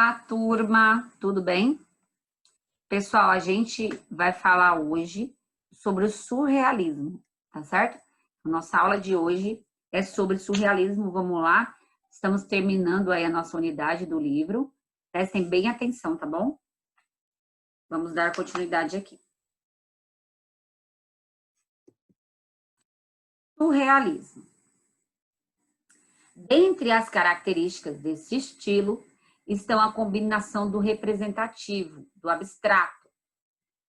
Olá, turma, tudo bem? Pessoal, a gente vai falar hoje sobre o surrealismo, tá certo? Nossa aula de hoje é sobre surrealismo, vamos lá. Estamos terminando aí a nossa unidade do livro. Prestem bem atenção, tá bom? Vamos dar continuidade aqui. Surrealismo. Dentre as características desse estilo estão a combinação do representativo, do abstrato,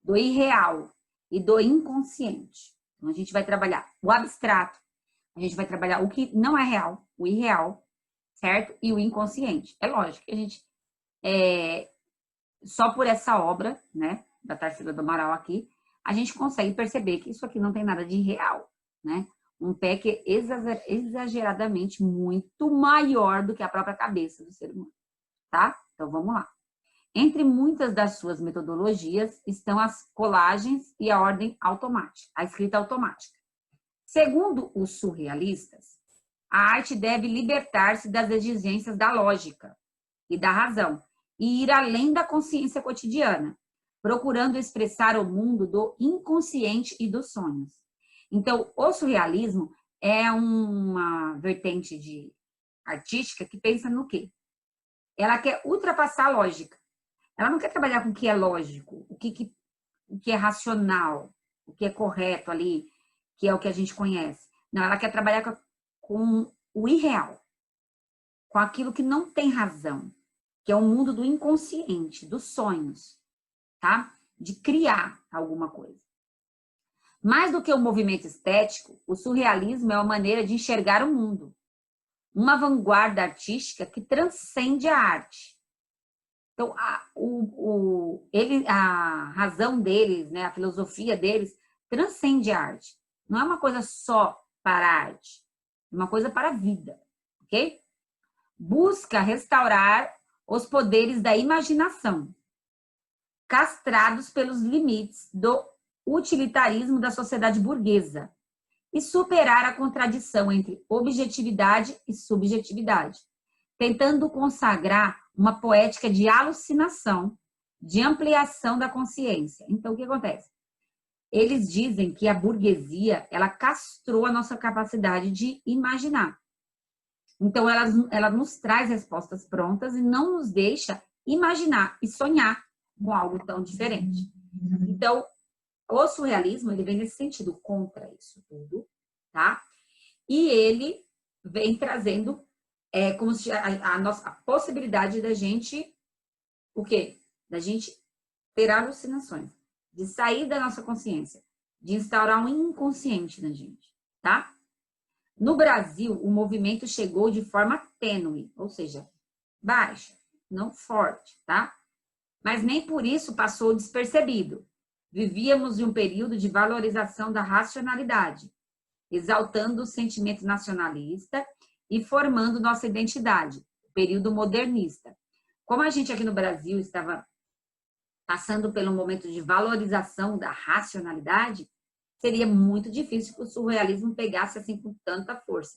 do irreal e do inconsciente. Então, a gente vai trabalhar o abstrato, a gente vai trabalhar o que não é real, o irreal, certo? E o inconsciente. É lógico que a gente, só por essa obra, né, da Tarsila do Amaral aqui, a gente consegue perceber que isso aqui não tem nada de real, né? Um pé que é exageradamente muito maior do que a própria cabeça do ser humano, tá? Então, vamos lá. Entre muitas das suas metodologias estão as colagens e a ordem automática, a escrita automática. Segundo os surrealistas, a arte deve libertar-se das exigências da lógica e da razão e ir além da consciência cotidiana, procurando expressar o mundo do inconsciente e dos sonhos. Então, o surrealismo é uma vertente artística que pensa no quê? Ela quer ultrapassar a lógica. Ela não quer trabalhar com o que é lógico, o que é racional, o que é correto ali, que é o que a gente conhece. Não, ela quer trabalhar com o irreal, com aquilo que não tem razão, que é o mundo do inconsciente, dos sonhos, tá? De criar alguma coisa. Mais do que um movimento estético, o surrealismo é uma maneira de enxergar o mundo, uma vanguarda artística que transcende a arte. Então, a razão deles, né, a filosofia deles, transcende a arte. Não é uma coisa só para a arte, é uma coisa para a vida, ok? Busca restaurar os poderes da imaginação, castrados pelos limites do utilitarismo da sociedade burguesa, e superar a contradição entre objetividade e subjetividade, tentando consagrar uma poética de alucinação, de ampliação da consciência. Então, o que acontece? Eles dizem que a burguesia, ela castrou a nossa capacidade de imaginar. Então, ela nos traz respostas prontas e não nos deixa imaginar e sonhar com algo tão diferente. Então, o surrealismo, ele vem nesse sentido, contra isso tudo, tá? E ele vem trazendo como se a possibilidade da gente, o quê? Da gente ter alucinações, de sair da nossa consciência, de instaurar um inconsciente na gente, tá? No Brasil, o movimento chegou de forma tênue, ou seja, baixa, não forte, tá? Mas nem por isso passou despercebido. Vivíamos em um período de valorização da racionalidade, exaltando o sentimento nacionalista e formando nossa identidade, período modernista. Como a gente aqui no Brasil estava passando pelo momento de valorização da racionalidade, seria muito difícil que o surrealismo pegasse assim com tanta força.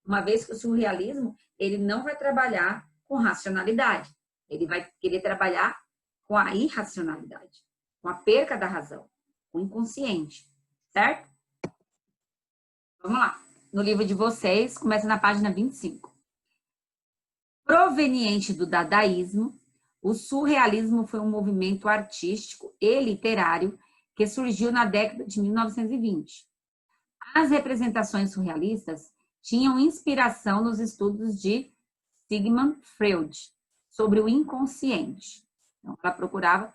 Uma vez que o surrealismo, ele não vai trabalhar com racionalidade, ele vai querer trabalhar com a irracionalidade, com a perca da razão, com o inconsciente, certo? Vamos lá. No livro de vocês, começa na página 25. Proveniente do dadaísmo, o surrealismo foi um movimento artístico e literário que surgiu na década de 1920. As representações surrealistas tinham inspiração nos estudos de Sigmund Freud sobre o inconsciente. Então, ela procurava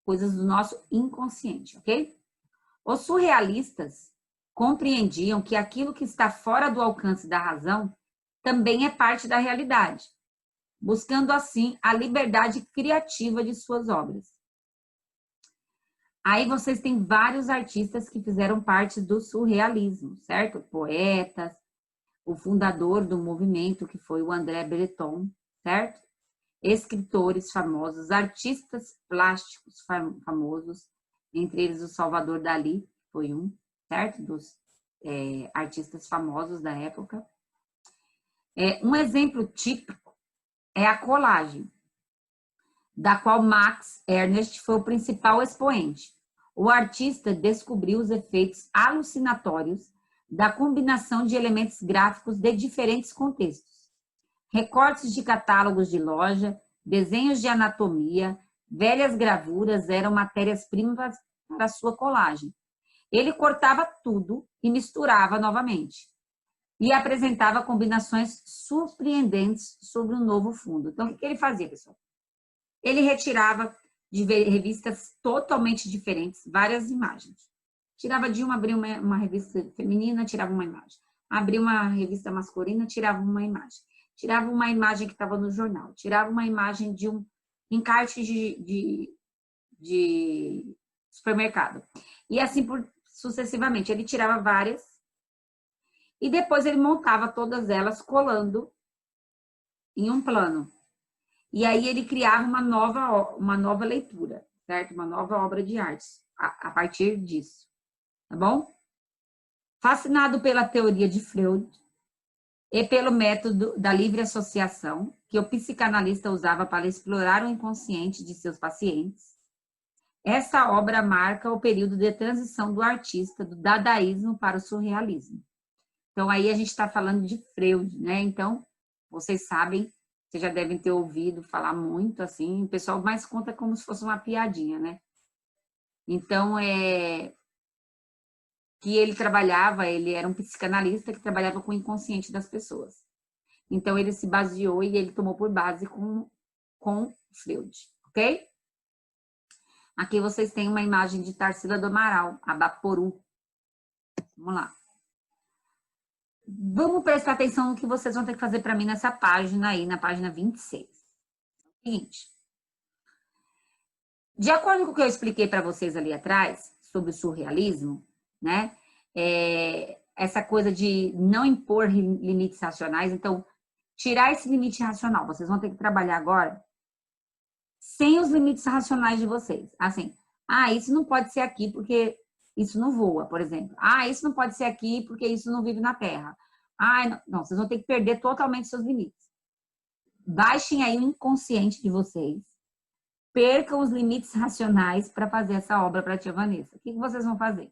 coisas do nosso inconsciente, ok? Os surrealistas compreendiam que aquilo que está fora do alcance da razão também é parte da realidade, buscando assim a liberdade criativa de suas obras. Aí vocês têm vários artistas que fizeram parte do surrealismo, certo? Poetas, o fundador do movimento, que foi o André Breton, certo? Escritores famosos, artistas plásticos famosos, entre eles o Salvador Dalí, foi um, certo? Dos artistas famosos da época. Um exemplo típico é a colagem. da qual Max Ernst foi o principal expoente. O artista descobriu os efeitos alucinatórios da combinação de elementos gráficos de diferentes contextos. Recortes de catálogos de loja, desenhos de anatomia, velhas gravuras eram matérias-primas para sua colagem. Ele cortava tudo e misturava novamente. E apresentava combinações surpreendentes sobre um novo fundo. Então, o que ele fazia, pessoal? Ele retirava de revistas totalmente diferentes várias imagens. Tirava de uma, abria uma revista feminina, tirava uma imagem. Abria uma revista masculina, tirava uma imagem. Tirava uma imagem que estava no jornal. Tirava uma imagem de um encarte de supermercado. E assim sucessivamente. Ele tirava várias e depois ele montava todas elas colando em um plano. E aí ele criava uma nova leitura, certo? Uma nova obra de arte a partir disso, tá bom? Fascinado pela teoria de Freud e pelo método da livre associação, que o psicanalista usava para explorar o inconsciente de seus pacientes, essa obra marca o período de transição do artista, do dadaísmo para o surrealismo. Então, aí a gente está falando de Freud, né? Então, vocês sabem, vocês já devem ter ouvido falar muito, assim, o pessoal mais conta como se fosse uma piadinha, né? Então, que ele era um psicanalista que trabalhava com o inconsciente das pessoas. Então, ele se baseou e ele tomou por base com Freud, ok? Aqui vocês têm uma imagem de Tarsila do Amaral, a Baporu. Vamos lá. Vamos prestar atenção no que vocês vão ter que fazer para mim nessa página aí, na página 26. Seguinte. De acordo com o que eu expliquei para vocês ali atrás, sobre o surrealismo, né? Essa coisa de não impor limites racionais. Então, tirar esse limite racional. Vocês vão ter que trabalhar agora sem os limites racionais de vocês. Assim, isso não pode ser aqui porque isso não voa, por exemplo. Isso não pode ser aqui porque isso não vive na Terra. Não, vocês vão ter que perder totalmente seus limites. Baixem aí o inconsciente de vocês. Percam os limites racionais para fazer essa obra para a tia Vanessa. O que vocês vão fazer?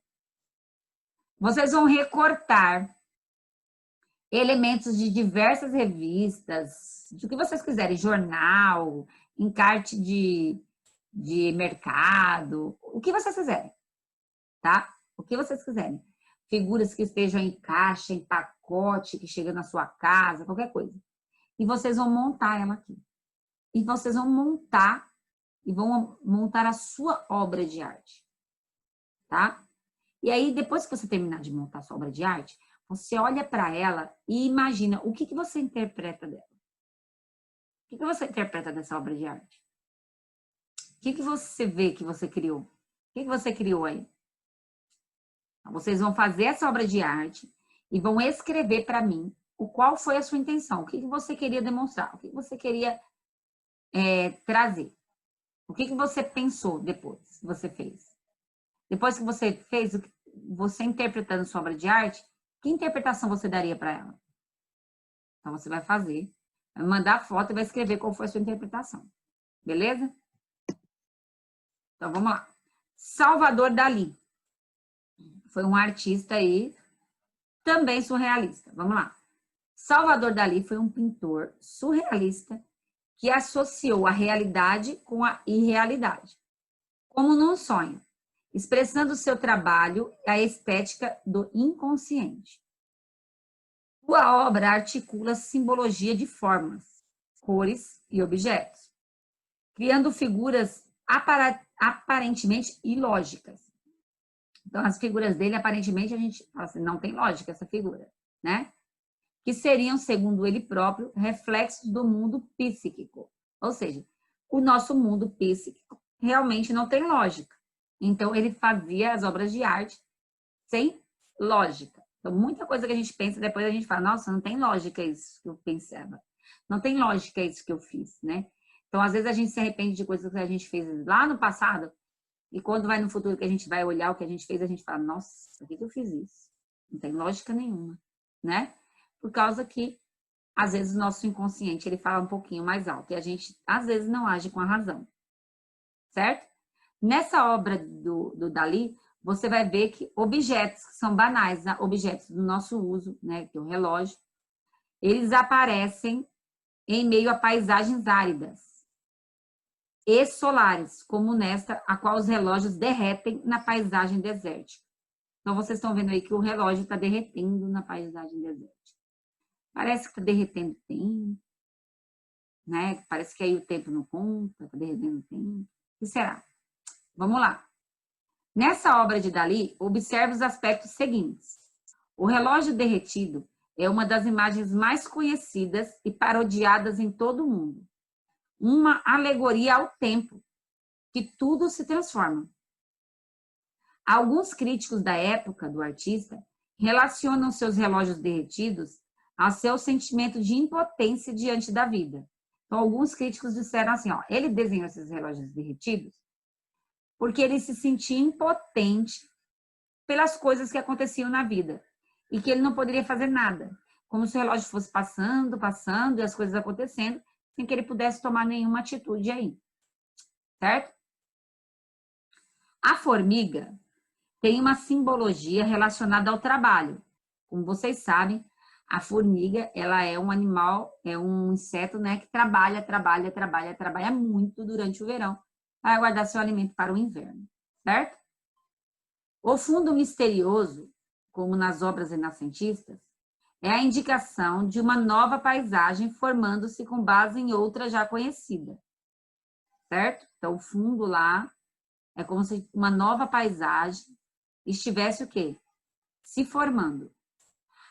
Vocês vão recortar elementos de diversas revistas, do que vocês quiserem, jornal, encarte de mercado, o que vocês quiserem, tá? O que vocês quiserem. Figuras que estejam em caixa, em pacote, que chega na sua casa, qualquer coisa. E vocês vão montar ela aqui. E vocês vão montar a sua obra de arte, tá? E aí, depois que você terminar de montar a sua obra de arte, você olha para ela e imagina o que você interpreta dela. O que você interpreta dessa obra de arte? O que você vê que você criou? O que você criou aí? Então, vocês vão fazer essa obra de arte e vão escrever para mim qual foi a sua intenção, o que você queria demonstrar, o que você queria trazer. O que você pensou depois que você fez? Depois que você fez, você interpretando sua obra de arte, que interpretação você daria para ela? Então, você vai fazer, vai mandar a foto e vai escrever qual foi a sua interpretação. Beleza? Então, vamos lá. Salvador Dalí. Foi um artista aí, também surrealista. Vamos lá. Salvador Dalí foi um pintor surrealista que associou a realidade com a irrealidade, como num sonho, expressando seu trabalho e a estética do inconsciente. Sua obra articula simbologia de formas, cores e objetos, criando figuras aparentemente ilógicas. Então, as figuras dele, aparentemente, a gente fala assim, não tem lógica essa figura, né? Que seriam, segundo ele próprio, reflexos do mundo psíquico. Ou seja, o nosso mundo psíquico realmente não tem lógica. Então, ele fazia as obras de arte sem lógica. Então, muita coisa que a gente pensa, depois a gente fala, nossa, não tem lógica isso que eu pensava. Não tem lógica isso que eu fiz, né? Então, às vezes a gente se arrepende de coisas que a gente fez lá no passado, e quando vai no futuro que a gente vai olhar o que a gente fez, a gente fala, nossa, por que eu fiz isso? Não tem lógica nenhuma, né? Por causa que às vezes o nosso inconsciente ele fala um pouquinho mais alto e a gente às vezes não age com a razão, certo? Nessa obra do Dalí, você vai ver que objetos que são banais, né? Objetos do nosso uso, né, que é o relógio, eles aparecem em meio a paisagens áridas e solares, como nesta, a qual os relógios derretem na paisagem desértica. Então, vocês estão vendo aí que o relógio está derretendo na paisagem desértica. Parece que está derretendo o tempo, né? Parece que aí o tempo não conta, está derretendo o tempo. O que será? Vamos lá. Nessa obra de Dalí, observe os aspectos seguintes. O relógio derretido é uma das imagens mais conhecidas e parodiadas em todo o mundo. Uma alegoria ao tempo, que tudo se transforma. Alguns críticos da época do artista relacionam seus relógios derretidos ao seu sentimento de impotência diante da vida. Então, alguns críticos disseram assim, ó, ele desenhou esses relógios derretidos porque ele se sentia impotente pelas coisas que aconteciam na vida e que ele não poderia fazer nada, como se o relógio fosse passando, passando e as coisas acontecendo, sem que ele pudesse tomar nenhuma atitude aí, certo? A formiga tem uma simbologia relacionada ao trabalho. Como vocês sabem, a formiga, ela é um animal, é um inseto, né, que trabalha muito durante o verão para guardar seu alimento para o inverno, certo? O fundo misterioso, como nas obras renascentistas, é a indicação de uma nova paisagem formando-se com base em outra já conhecida, certo? Então, o fundo lá é como se uma nova paisagem estivesse o quê? Se formando.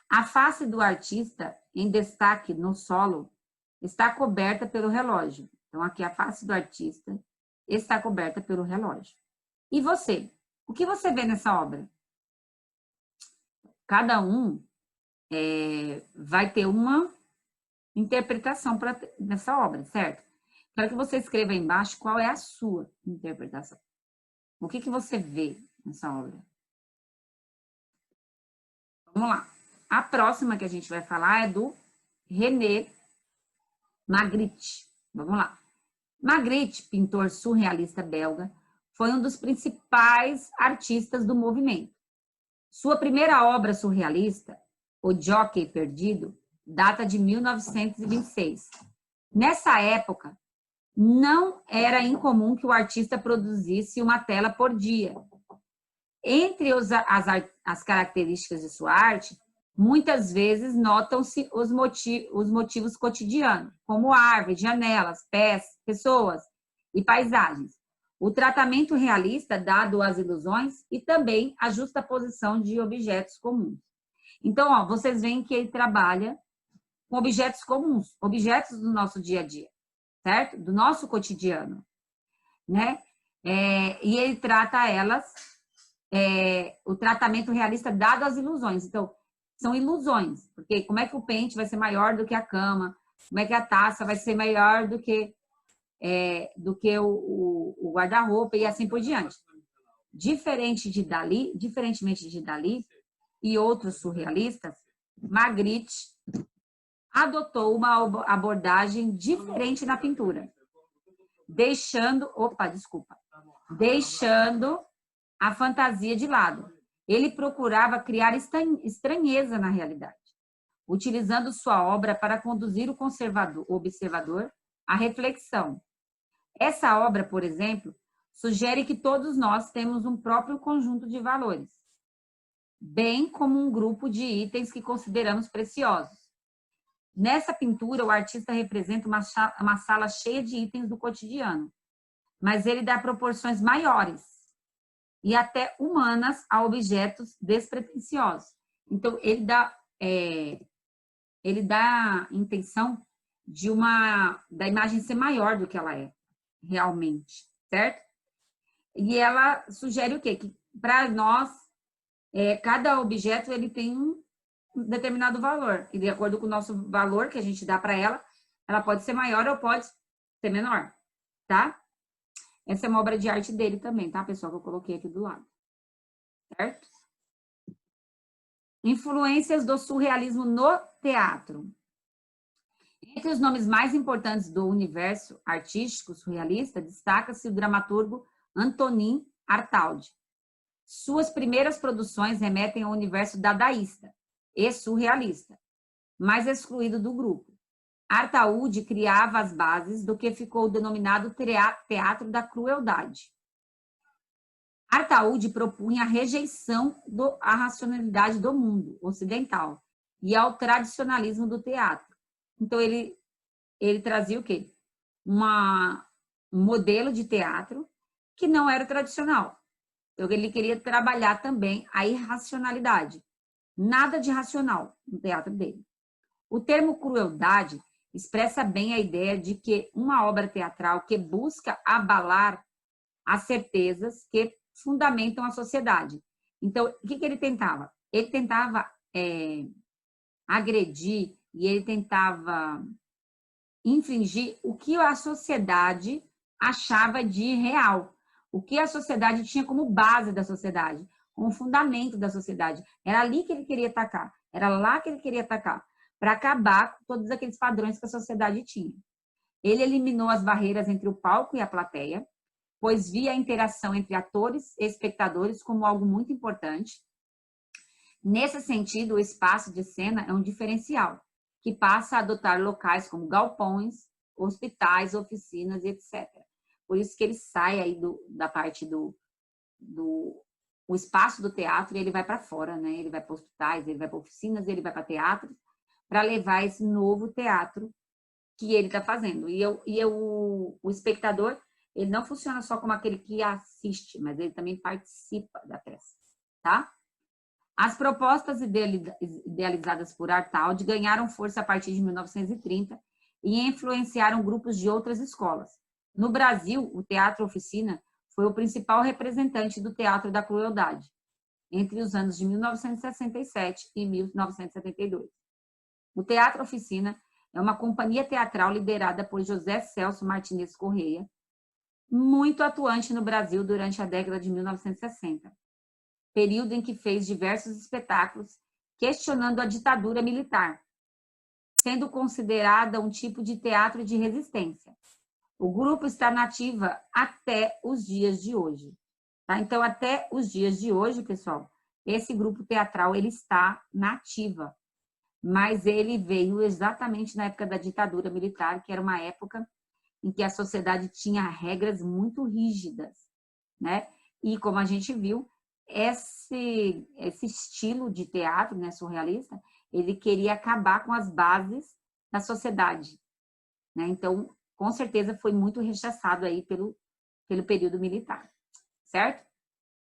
A face do artista, em destaque no solo, está coberta pelo relógio. Então, aqui a face do artista está coberta pelo relógio. E você? O que você vê nessa obra? Cada um vai ter uma interpretação nessa obra, certo? Quero que você escreva aí embaixo qual é a sua interpretação. O que você vê nessa obra? Vamos lá. A próxima que a gente vai falar é do René Magritte. Vamos lá. Magritte, pintor surrealista belga, foi um dos principais artistas do movimento. Sua primeira obra surrealista, O Jockey Perdido, data de 1926. Nessa época, não era incomum que o artista produzisse uma tela por dia. Entre as características de sua arte, muitas vezes notam-se os motivos cotidianos, como árvores, janelas, pés, pessoas e paisagens. O tratamento realista dado às ilusões e também a justaposição de objetos comuns. Então, ó, vocês veem que ele trabalha com objetos comuns, objetos do nosso dia a dia, certo? Do nosso cotidiano, né? E ele trata elas, o tratamento realista dado às ilusões. Então, são ilusões, porque como é que o pente vai ser maior do que a cama? Como é que a taça vai ser maior do que o guarda-roupa e assim por diante. Diferentemente de Dalí e outros surrealistas, Magritte adotou uma abordagem diferente na pintura, deixando a fantasia de lado. Ele procurava criar estranheza na realidade, utilizando sua obra para conduzir o observador à reflexão. Essa obra, por exemplo, sugere que todos nós temos um próprio conjunto de valores, bem como um grupo de itens que consideramos preciosos. Nessa pintura, o artista representa uma sala cheia de itens do cotidiano, mas ele dá proporções maiores e até humanas a objetos despretensiosos. Então, ele dá a intenção da imagem ser maior do que ela é realmente, certo? E ela sugere o quê? Que para nós, cada objeto ele tem um determinado valor, e de acordo com o nosso valor que a gente dá para ela pode ser maior ou pode ser menor, tá? Essa é uma obra de arte dele também, tá, pessoal? Que eu coloquei aqui do lado, certo? Influências do surrealismo no teatro. Entre os nomes mais importantes do universo artístico surrealista, destaca-se o dramaturgo Antonin Artaud. Suas primeiras produções remetem ao universo dadaísta e surrealista, mais excluído do grupo. Artaud criava as bases do que ficou denominado teatro da crueldade. Artaud propunha a rejeição à racionalidade do mundo ocidental e ao tradicionalismo do teatro. Então, ele trazia o quê? Um modelo de teatro que não era tradicional. Então, ele queria trabalhar também a irracionalidade. Nada de racional no teatro dele. O termo crueldade expressa bem a ideia de que uma obra teatral que busca abalar as certezas que fundamentam a sociedade. Então, o que ele tentava? Ele tentava agredir e ele tentava infringir o que a sociedade achava de real, o que a sociedade tinha como base da sociedade, como fundamento da sociedade. Era ali que ele queria atacar, era lá que ele queria atacar, para acabar com todos aqueles padrões que a sociedade tinha. Ele eliminou as barreiras entre o palco e a plateia, pois via a interação entre atores e espectadores como algo muito importante. Nesse sentido, o espaço de cena é um diferencial, que passa a adotar locais como galpões, hospitais, oficinas, etc. Por isso que ele sai aí da parte o espaço do teatro e ele vai para fora, né? Ele vai para hospitais, ele vai para oficinas, ele vai para teatros, para levar esse novo teatro que ele está fazendo. O espectador, ele não funciona só como aquele que assiste, mas ele também participa da peça, tá? As propostas idealizadas por Artaud ganharam força a partir de 1930 e influenciaram grupos de outras escolas. No Brasil, o Teatro Oficina foi o principal representante do teatro da crueldade, entre os anos de 1967 e 1972. O Teatro Oficina é uma companhia teatral liderada por José Celso Martinez Correia, muito atuante no Brasil durante a década de 1960, período em que fez diversos espetáculos questionando a ditadura militar, sendo considerada um tipo de teatro de resistência. O grupo está na ativa até os dias de hoje. Tá? Então, até os dias de hoje, pessoal, esse grupo teatral ele está na ativa, mas ele veio exatamente na época da ditadura militar, que era uma época em que a sociedade tinha regras muito rígidas, né? E como a gente viu, esse estilo de teatro, né, surrealista, ele queria acabar com as bases da sociedade, né? Então, com certeza foi muito rechaçado aí pelo período militar, certo?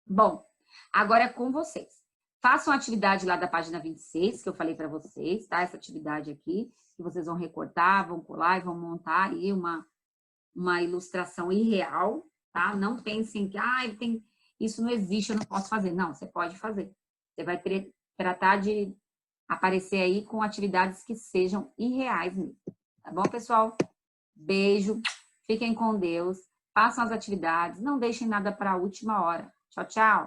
Bom, agora é com vocês. Façam a atividade lá da página 26, que eu falei para vocês, tá? Essa atividade aqui, que vocês vão recortar, vão colar e vão montar aí uma ilustração irreal, tá? Não pensem que isso não existe, eu não posso fazer. Não, você pode fazer. Você vai tratar de aparecer aí com atividades que sejam irreais mesmo. Tá bom, pessoal? Beijo, fiquem com Deus, façam as atividades, não deixem nada para a última hora. Tchau, tchau!